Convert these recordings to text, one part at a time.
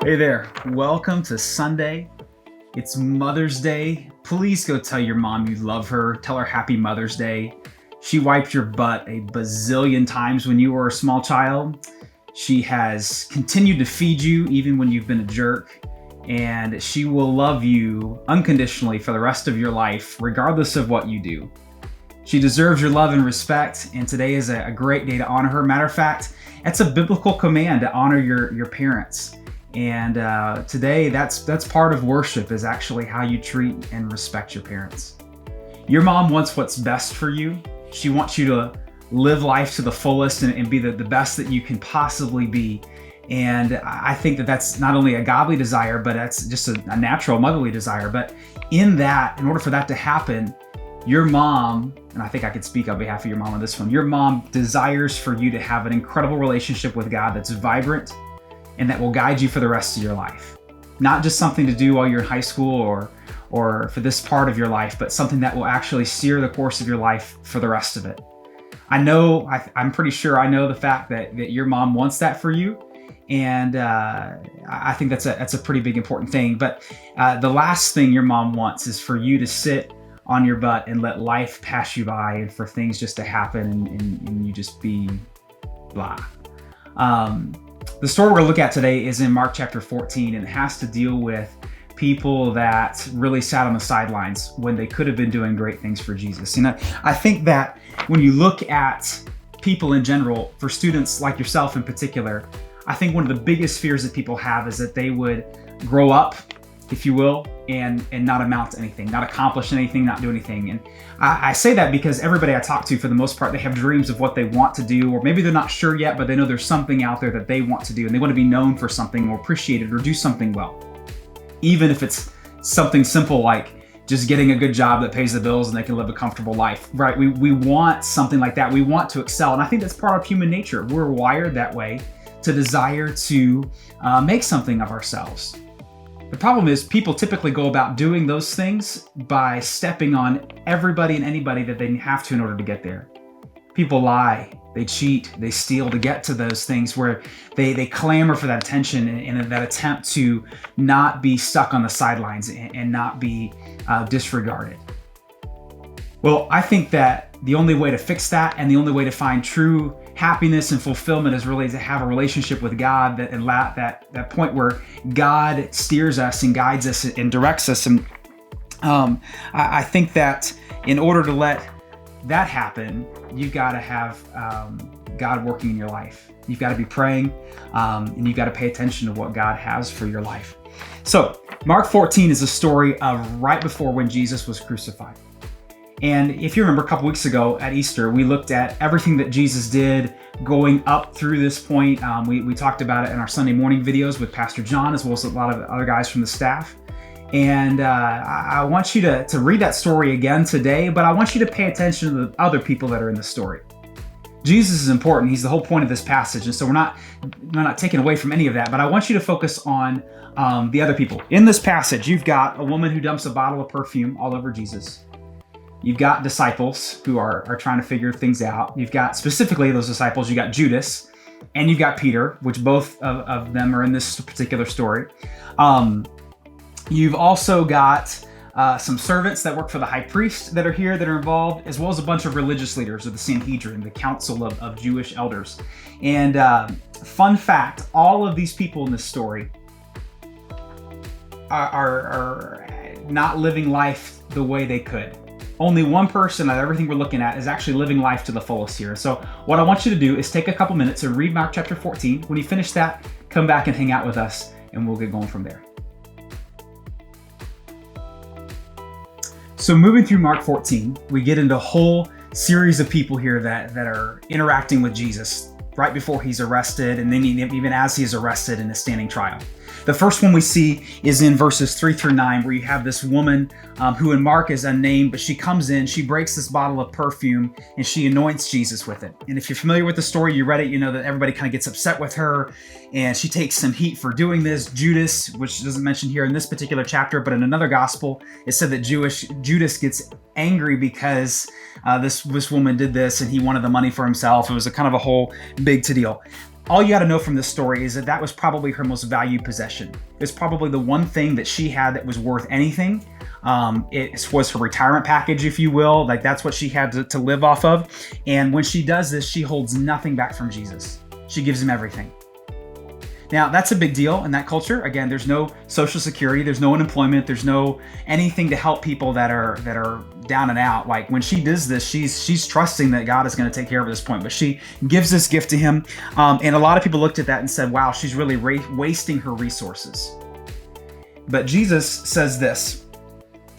Hey there, welcome to Sunday. It's Mother's Day. Please go tell your mom you love her. Tell her Happy Mother's Day. She wiped your butt a bazillion times when you were a small child. She has continued to feed you even when you've been a jerk. And she will love you unconditionally for the rest of your life, regardless of what you do. She deserves your love and respect, and today is a great day to honor her. Matter of fact, it's a biblical command to honor your parents. And today, that's part of worship, is actually how you treat and respect your parents. Your mom wants what's best for you. She wants you to live life to the fullest and be the best that you can possibly be. And I think that that's not only a godly desire, but that's just a natural motherly desire. But in order for that to happen, your mom, and I think I could speak on behalf of your mom on this one, your mom desires for you to have an incredible relationship with God that's vibrant and that will guide you for the rest of your life. Not just something to do while you're in high school or for this part of your life, but something that will actually steer the course of your life for the rest of it. I'm pretty sure I know the fact that your mom wants that for you. And I think that's a pretty big important thing. But the last thing your mom wants is for you to sit on your butt and let life pass you by and for things just to happen and you just be blah. The story we're going to look at today is in Mark chapter 14, and it has to deal with people that really sat on the sidelines when they could have been doing great things for Jesus. I think that when you look at people in general, for students like yourself in particular, I think one of the biggest fears that people have is that they would grow up, if you will, and not amount to anything, not accomplish anything, not do anything. And I say that because everybody I talk to, for the most part, they have dreams of what they want to do, or maybe they're not sure yet, but they know there's something out there that they want to do, and they want to be known for something or appreciated or do something well. Even if it's something simple like just getting a good job that pays the bills and they can live a comfortable life, right? We want something like that. We want to excel. And I think that's part of human nature. We're wired that way, to desire to make something of ourselves. The problem is people typically go about doing those things by stepping on everybody and anybody that they have to in order to get there. People lie, they cheat, they steal to get to those things where they clamor for that attention in that attempt to not be stuck on the sidelines and not be disregarded. Well, I think that the only way to fix that and the only way to find true happiness and fulfillment is really to have a relationship with God that point where God steers us and guides us and directs us. And I think that in order to let that happen, you've got to have God working in your life. You've got to be praying and you've got to pay attention to what God has for your life. So Mark 14 is a story of right before when Jesus was crucified. And if you remember a couple weeks ago at Easter, we looked at everything that Jesus did going up through this point. We talked about it in our Sunday morning videos with Pastor John, as well as a lot of other guys from the staff. And I want you to read that story again today, but I want you to pay attention to the other people that are in the story. Jesus is important. He's the whole point of this passage. And so we're not taking away from any of that, but I want you to focus on the other people. In this passage, you've got a woman who dumps a bottle of perfume all over Jesus. You've got disciples who are trying to figure things out. You've got specifically those disciples, you got Judas, and you've got Peter, which both of them are in this particular story. You've also got some servants that work for the high priest that are here that are involved, as well as a bunch of religious leaders of the Sanhedrin, the council of Jewish elders. And fun fact, all of these people in this story are not living life the way they could. Only one person out of everything we're looking at is actually living life to the fullest here. So what I want you to do is take a couple minutes and read Mark chapter 14. When you finish that, come back and hang out with us and we'll get going from there. So moving through Mark 14, we get into a whole series of people here that are interacting with Jesus right before he's arrested, and then even as he is arrested in a standing trial. The first one we see is in verses 3-9, where you have this woman who in Mark is unnamed, but she comes in, she breaks this bottle of perfume, and she anoints Jesus with it. And if you're familiar with the story, you read it, you know that everybody kind of gets upset with her, and she takes some heat for doing this. Judas, which doesn't mention here in this particular chapter, but in another gospel, it said that Judas gets angry because this woman did this, and he wanted the money for himself. It was a kind of a whole big to deal. All you got to know from this story is that was probably her most valued possession. It's probably the one thing that she had that was worth anything. It was her retirement package, if you will. Like, that's what she had to live off of. And when she does this, she holds nothing back from Jesus. She gives him everything. Now, that's a big deal in that culture. Again, there's no social security, there's no unemployment, there's no anything to help people that are down and out. Like, when she does this, she's trusting that God is going to take care of her at this point. But she gives this gift to him, and a lot of people looked at that and said, "Wow, she's really wasting her resources." But Jesus says this.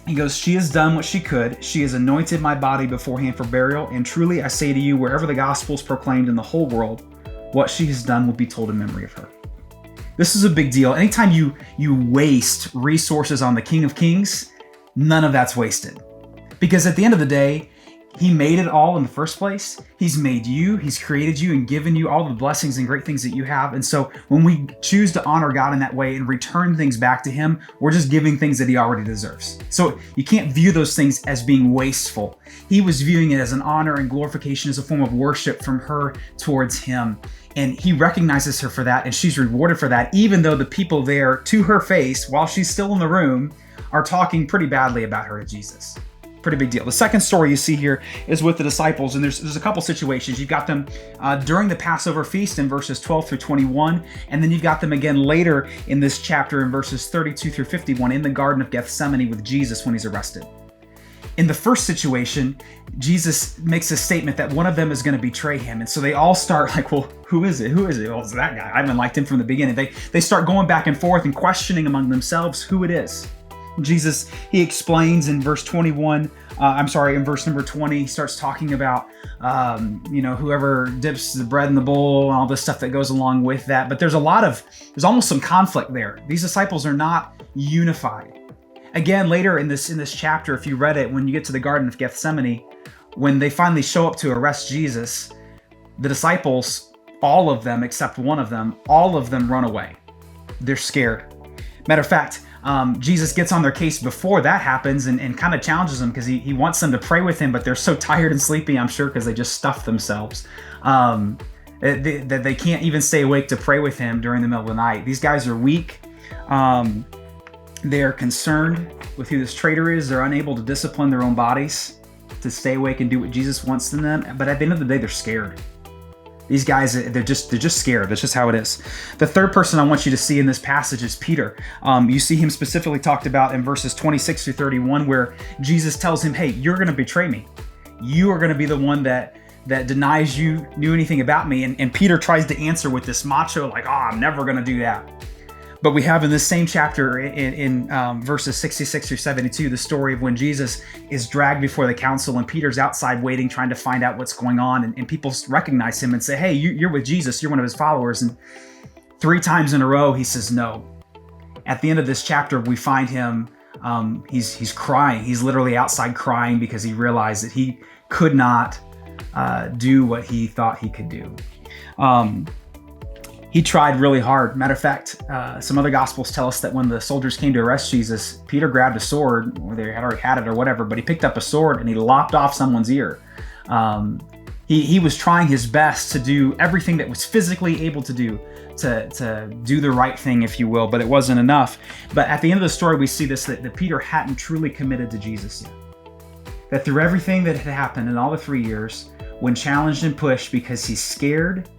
He goes, "She has done what she could. She has anointed my body beforehand for burial. And truly, I say to you, wherever the gospel is proclaimed in the whole world, what she has done will be told in memory of her." This is a big deal. Anytime you waste resources on the King of Kings, none of that's wasted. Because at the end of the day, he made it all in the first place. He's made you, he's created you and given you all the blessings and great things that you have. And so when we choose to honor God in that way and return things back to him, we're just giving things that he already deserves. So you can't view those things as being wasteful. He was viewing it as an honor and glorification, as a form of worship from her towards him. And he recognizes her for that, and she's rewarded for that, even though the people there, to her face, while she's still in the room, are talking pretty badly about her to Jesus. Pretty big deal. The second story you see here is with the disciples, and there's a couple situations. You've got them during the Passover feast in verses 12 through 21, and then you've got them again later in this chapter in verses 32 through 51 in the Garden of Gethsemane with Jesus when he's arrested. In the first situation, Jesus makes a statement that one of them is going to betray him. And so they all start like, well, who is it? Who is it? Well, it's that guy. I haven't liked him from the beginning. They start going back and forth and questioning among themselves who it is. Jesus, he explains in verse 21, in verse number 20, he starts talking about, whoever dips the bread in the bowl and all this stuff that goes along with that. But there's almost some conflict there. These disciples are not unified. Again, later in this chapter, if you read it, when you get to the Garden of Gethsemane, when they finally show up to arrest Jesus, the disciples, all of them except one of them, all of them run away. They're scared. Matter of fact, Jesus gets on their case before that happens and kind of challenges them because he wants them to pray with him, but they're so tired and sleepy, I'm sure, because they just stuffed themselves, that they can't even stay awake to pray with him during the middle of the night. These guys are weak. They're concerned with who this traitor is. They're unable to discipline their own bodies to stay awake and do what Jesus wants from them. But at the end of the day, they're scared. These guys, they're just scared. That's just how it is. The third person I want you to see in this passage is Peter. You see him specifically talked about in verses 26 through 31, where Jesus tells him, "Hey, you're going to betray me. You are going to be the one that denies you knew anything about me." And Peter tries to answer with this macho, like, "Oh, I'm never going to do that." But we have in this same chapter in verses 66 through 72, the story of when Jesus is dragged before the council and Peter's outside waiting, trying to find out what's going on. And people recognize him and say, "Hey, you're with Jesus. You're one of his followers." And 3 times in a row, he says no. At the end of this chapter, we find him, he's crying. He's literally outside crying because he realized that he could not do what he thought he could do. He tried really hard. Matter of fact, some other gospels tell us that when the soldiers came to arrest Jesus, Peter grabbed a sword, or they had already had it or whatever, but he picked up a sword and he lopped off someone's ear. He was trying his best to do everything that was physically able to do to do the right thing, if you will, but it wasn't enough. But at the end of the story, we see this, that Peter hadn't truly committed to Jesus yet. That through everything that had happened in all the 3 years, when challenged and pushed because he's scared,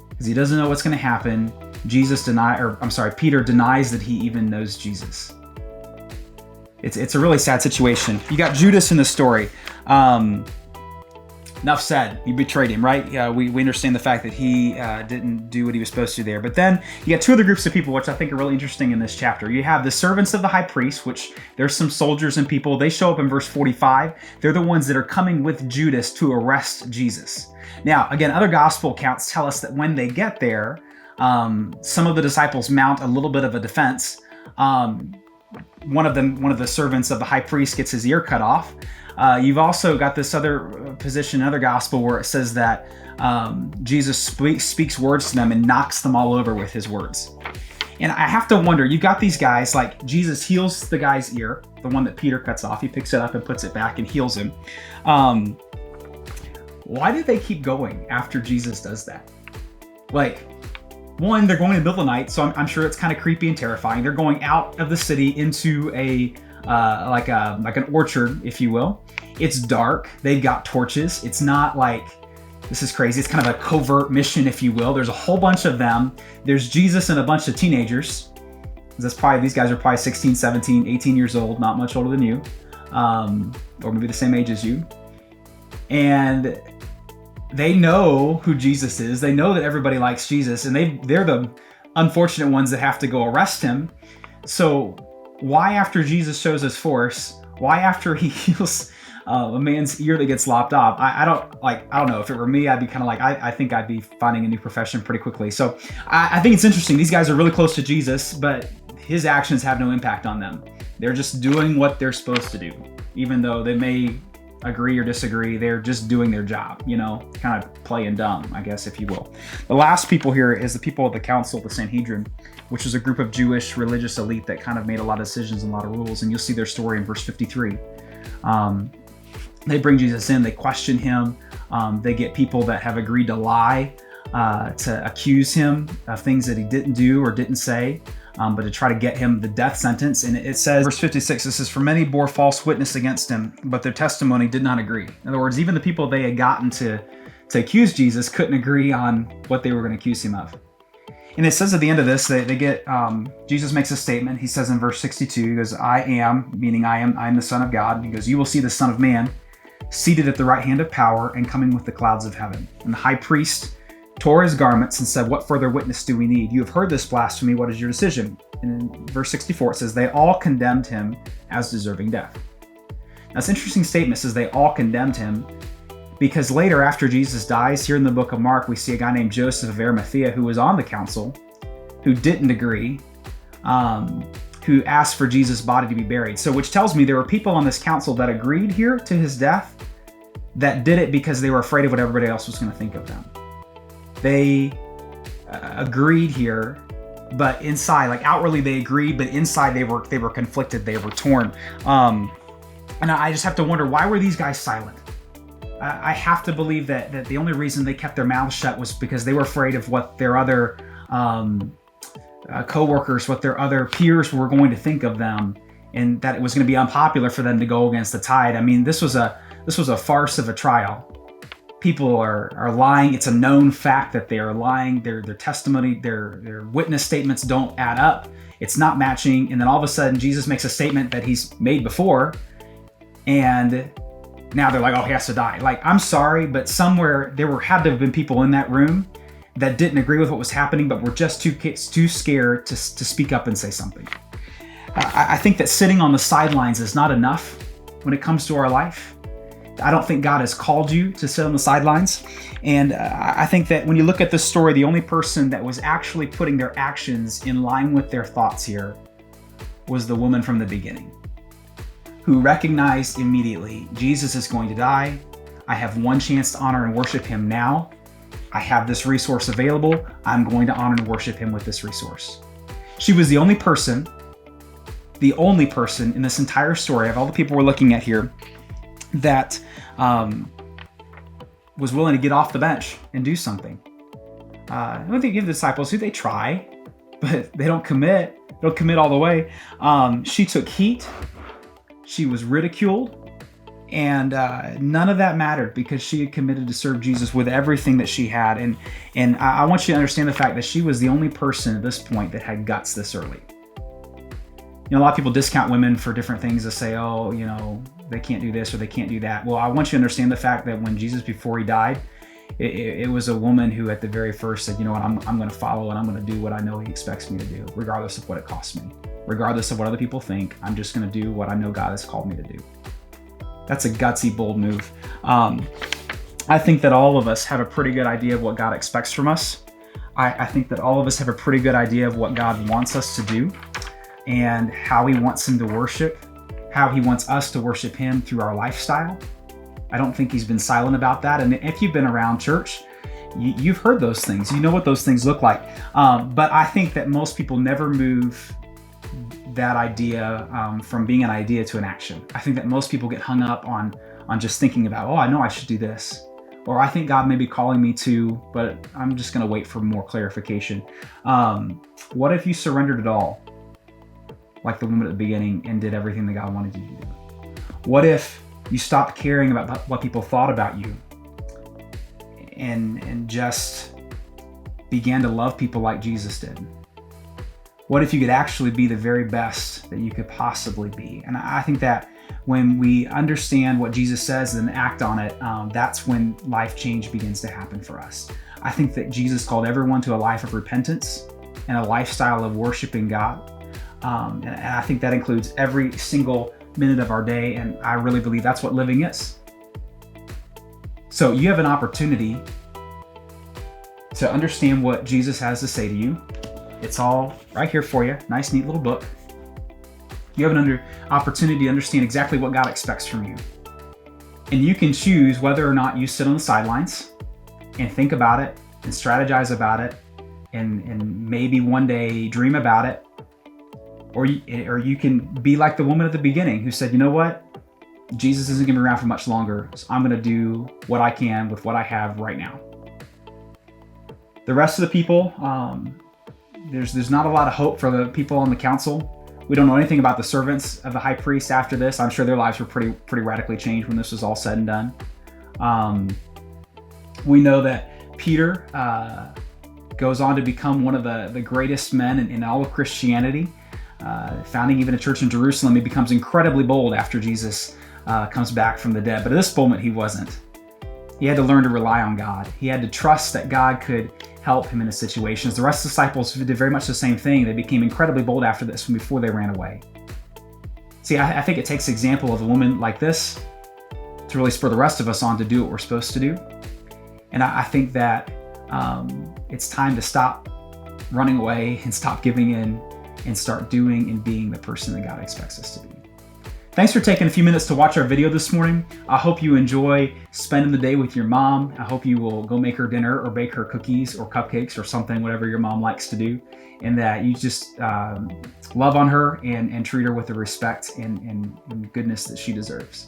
because he doesn't know what's going to happen, Peter denies that he even knows Jesus. It's a really sad situation. You got Judas in the story. Enough said. He betrayed him, right? We understand the fact that he didn't do what he was supposed to there. But then you got 2 other groups of people, which I think are really interesting in this chapter. You have the servants of the high priest, which there's some soldiers and people. They show up in verse 45. They're the ones that are coming with Judas to arrest Jesus. Now, again, other gospel accounts tell us that when they get there, some of the disciples mount a little bit of a defense. One of the servants of the high priest gets his ear cut off. You've also got this other position, another gospel, where it says that Jesus speaks words to them and knocks them all over with his words. And I have to wonder, you've got these guys, like Jesus heals the guy's ear, the one that Peter cuts off. He picks it up and puts it back and heals him. Why do they keep going after Jesus does that? Like, one, they're going in the middle of the night, so I'm sure it's kind of creepy and terrifying. They're going out of the city into a like an orchard, if you will. It's dark. They've got torches. It's not like, this is crazy. It's kind of a covert mission, if you will. There's a whole bunch of them. There's Jesus and a bunch of teenagers. These guys are probably 16, 17, 18 years old, not much older than you, or maybe the same age as you. And they know who Jesus is. They know that everybody likes Jesus, and they're the unfortunate ones that have to go arrest him. So why, after Jesus shows his force, why after he heals a man's ear that gets lopped off, I don't know. If it were me, I'd be kind of like, I think I'd be finding a new profession pretty quickly. So I think it's interesting. These guys are really close to Jesus, but his actions have no impact on them. They're just doing what they're supposed to do. Even though they may agree or disagree, they're just doing their job, kind of playing dumb, I guess, if you will. The last people here is the people of the council, the Sanhedrin, which is a group of Jewish religious elite that kind of made a lot of decisions and a lot of rules. And you'll see their story in verse 53. They bring Jesus in, they question him. They get people that have agreed to lie, to accuse him of things that he didn't do or didn't say, but to try to get him the death sentence. And it says, verse 56, this is, for many bore false witness against him, but their testimony did not agree. In other words, even the people they had gotten to accuse Jesus couldn't agree on what they were going to accuse him of. And it says at the end of this, they get, Jesus makes a statement. He says in verse 62, he goes, I am, meaning I am the Son of God. And he goes, you will see the Son of Man seated at the right hand of power and coming with the clouds of heaven. And the high priest tore his garments and said, what further witness do we need? You have heard this blasphemy. What is your decision? And in verse 64, it says, they all condemned him as deserving death. Now, it's an interesting statement. It says they all condemned him, because later, after Jesus dies, here in the book of Mark, we see a guy named Joseph of Arimathea, who was on the council, who didn't agree, who asked for Jesus' body to be buried. So, which tells me there were people on this council that agreed here to his death, that did it because they were afraid of what everybody else was going to think of them. They agreed here, but inside, like outwardly they agreed, but inside they were conflicted, they were torn. And I just have to wonder, why were these guys silent? I have to believe that the only reason they kept their mouths shut was because they were afraid of what their other co-workers, what their other peers were going to think of them, and that it was going to be unpopular for them to go against the tide. I mean, this was a farce of a trial. People are lying. It's a known fact that they are lying. Their testimony, their witness statements don't add up. It's not matching. And then all of a sudden, Jesus makes a statement that he's made before, and now they're like, oh, he has to die. Like, I'm sorry, but somewhere had to have been people in that room that didn't agree with what was happening, but were just too scared to speak up and say something. I think that sitting on the sidelines is not enough when it comes to our life. I don't think God has called you to sit on the sidelines. And I think that when you look at this story, the only person that was actually putting their actions in line with their thoughts here was the woman from the beginning, who recognized immediately, Jesus is going to die. I have one chance to honor and worship him now. I have this resource available. I'm going to honor and worship him with this resource. She was the only person in this entire story, of all the people we're looking at here, that was willing to get off the bench and do something. When they give the disciples, who they try, but they don't commit. They don't commit all the way. She took heat. She was ridiculed. And none of that mattered, because she had committed to serve Jesus with everything that she had. And I want you to understand the fact that she was the only person at this point that had guts this early. A lot of people discount women for different things to say, oh, they can't do this or they can't do that. Well, I want you to understand the fact that when Jesus, before he died, it was a woman who at the very first said, you know what, I'm going to follow and I'm going to do what I know he expects me to do, regardless of what it costs me, regardless of what other people think. I'm just going to do what I know God has called me to do. That's a gutsy, bold move. I think that all of us have a pretty good idea of what God expects from us. I think that all of us have a pretty good idea of what God wants us to do and how he wants him to worship, how he wants us to worship him through our lifestyle. I don't think he's been silent about that. And if you've been around church, you've heard those things. You know what those things look like. But I think that most people never move that idea from being an idea to an action. I think that most people get hung up on just thinking about, oh, I know I should do this. Or I think God may be calling me to, but I'm just going to wait for more clarification. What if you surrendered it all, like the woman at the beginning, and did everything that God wanted you to do? What if you stopped caring about what people thought about you and just began to love people like Jesus did? What if you could actually be the very best that you could possibly be? And I think that when we understand what Jesus says and act on it, that's when life change begins to happen for us. I think that Jesus called everyone to a life of repentance and a lifestyle of worshiping God. And I think that includes every single minute of our day, and I really believe that's what living is. So you have an opportunity to understand what Jesus has to say to you. It's all right here for you. Nice, neat little book. You have an opportunity to understand exactly what God expects from you. And you can choose whether or not you sit on the sidelines and think about it and strategize about it and maybe one day dream about it. Or you can be like the woman at the beginning who said, you know what? Jesus isn't going to be around for much longer, so I'm going to do what I can with what I have right now. The rest of the people, there's not a lot of hope for the people on the council. We don't know anything about the servants of the high priest after this. I'm sure their lives were pretty radically changed when this was all said and done. We know that Peter goes on to become one of the greatest men in all of Christianity. Founding even a church in Jerusalem. He becomes incredibly bold after Jesus comes back from the dead. But at this moment, he wasn't. He had to learn to rely on God. He had to trust that God could help him in his situations. The rest of the disciples did very much the same thing. They became incredibly bold after this before they ran away. See, I think it takes an example of a woman like this to really spur the rest of us on to do what we're supposed to do. And I think that it's time to stop running away and stop giving in and start doing and being the person that God expects us to be. Thanks for taking a few minutes to watch our video this morning. I hope you enjoy spending the day with your mom. I hope you will go make her dinner or bake her cookies or cupcakes or something, whatever your mom likes to do, and that you just love on her and treat her with the respect and goodness that she deserves.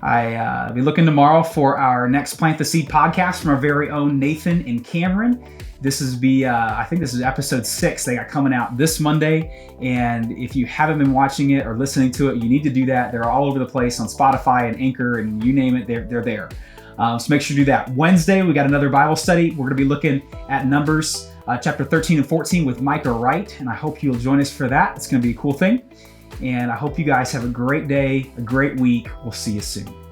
I'll be looking tomorrow for our next Plant the Seed podcast from our very own Nathan and Cameron. This is I think this is episode 6. They got coming out this Monday. And if you haven't been watching it or listening to it, you need to do that. They're all over the place on Spotify and Anchor and you name it, they're there. So make sure to do that. Wednesday, we got another Bible study. We're going to be looking at Numbers chapter 13 and 14 with Micah, Wright. And I hope you'll join us for that. It's going to be a cool thing. And I hope you guys have a great day, a great week. We'll see you soon.